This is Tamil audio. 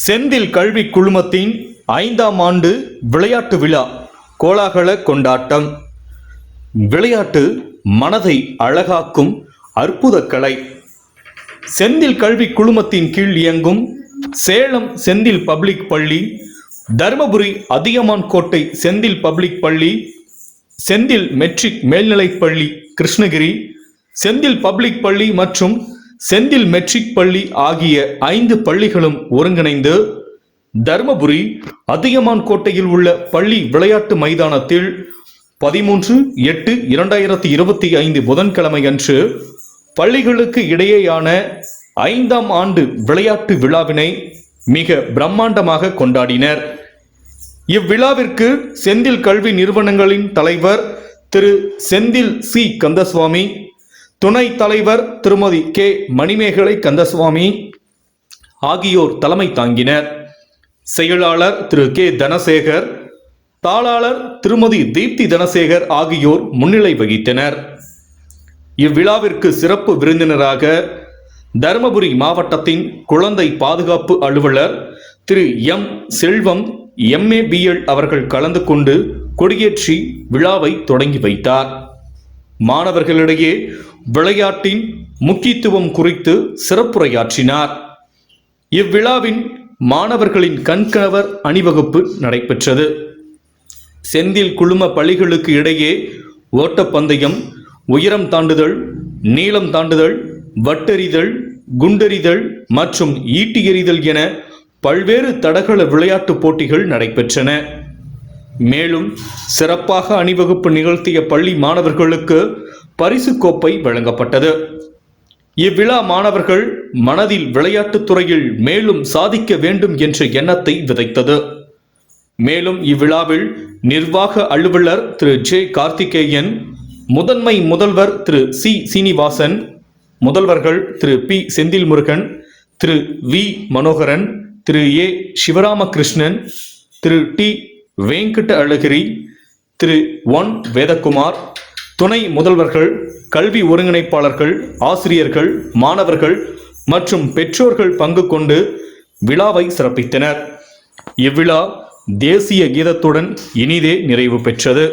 செந்தில் கல்வி குழுமத்தின் 5ஆம் ஆண்டு விளையாட்டு விழா கோலாகல கொண்டாட்டம். விளையாட்டு மனதை அழகாக்கும் அற்புத கலை. செந்தில் கல்வி குழுமத்தின் கீழ் இயங்கும் சேலம் செந்தில் பப்ளிக் பள்ளி, தருமபுரி அதியமான் கோட்டை செந்தில் பப்ளிக் பள்ளி, செந்தில் மெட்ரிக் மேல்நிலைப் பள்ளி கிருஷ்ணகிரி, செந்தில் பப்ளிக் பள்ளி மற்றும் செந்தில் மெட்ரிக் பள்ளி ஆகிய 5 பள்ளிகளும் ஒருங்கிணைந்து தருமபுரி அதியமான் கோட்டையில் உள்ள பள்ளி விளையாட்டு மைதானத்தில் 13/8/2025 புதன்கிழமை அன்று பள்ளிகளுக்கு இடையேயான 5ஆம் ஆண்டு விளையாட்டு விழாவினை மிக பிரம்மாண்டமாக கொண்டாடினர். இவ்விழாவிற்கு செந்தில் கல்வி நிறுவனங்களின் தலைவர் திரு செந்தில் சி கந்தசுவாமி, துணை தலைவர் திருமதி கே மணிமேகலை கந்தசுவாமி ஆகியோர் தலைமை தாங்கினர். செயலாளர் திரு கே தனசேகர், தாளாளர் திருமதி தீப்தி தனசேகர் ஆகியோர் முன்னிலை வகித்தனர். இவ்விழாவிற்கு சிறப்பு விருந்தினராக தருமபுரி மாவட்டத்தின் குழந்தை பாதுகாப்பு அலுவலர் திரு எம் செல்வம் MABL அவர்கள் கலந்து கொண்டு கொடியேற்றி விழாவை தொடங்கி வைத்தார். மாணவர்களிடையே விளையாட்டின் முக்கியத்துவம் குறித்து சிறப்புரையாற்றினார். இவ்விழாவின் மாணவர்களின் கண்கவர் அணிவகுப்பு நடைபெற்றது. செந்தில் குழும பள்ளிகளுக்கு இடையே ஓட்டப்பந்தயம், உயரம் தாண்டுதல், நீளம் தாண்டுதல், வட்டெறிதல், குண்டெறிதல் மற்றும் ஈட்டி எறிதல் என பல்வேறு தடகள விளையாட்டு போட்டிகள் நடைபெற்றன. மேலும் சிறப்பாக அணிவகுப்பு நிகழ்த்திய பள்ளி மாணவர்களுக்கு பரிசு கோப்பை வழங்கப்பட்டது. இவ்விழா மாணவர்கள் மனதில் விளையாட்டுத் துறையில் மேலும் சாதிக்க வேண்டும் என்ற எண்ணத்தை விதைத்தது. மேலும் இவ்விழாவில் நிர்வாக அலுவலர் திரு ஜே கார்த்திகேயன், முதன்மை முதல்வர் திரு சி சீனிவாசன், முதல்வர்கள் Thiru P Senthil Murugan, Thiru V Manoharan, Thiru A Sivaramakrishnan, Thiru T Venkata அழகிரி, திரு ஒன் வேதகுமார், துணை முதல்வர்கள், கல்வி ஒருங்கிணைப்பாளர்கள், ஆசிரியர்கள், மாணவர்கள் மற்றும் பெற்றோர்கள் பங்கு கொண்டு விழாவை சிறப்பித்தனர். இவ்விழா தேசிய கீதத்துடன் இனிதே நிறைவு பெற்றது.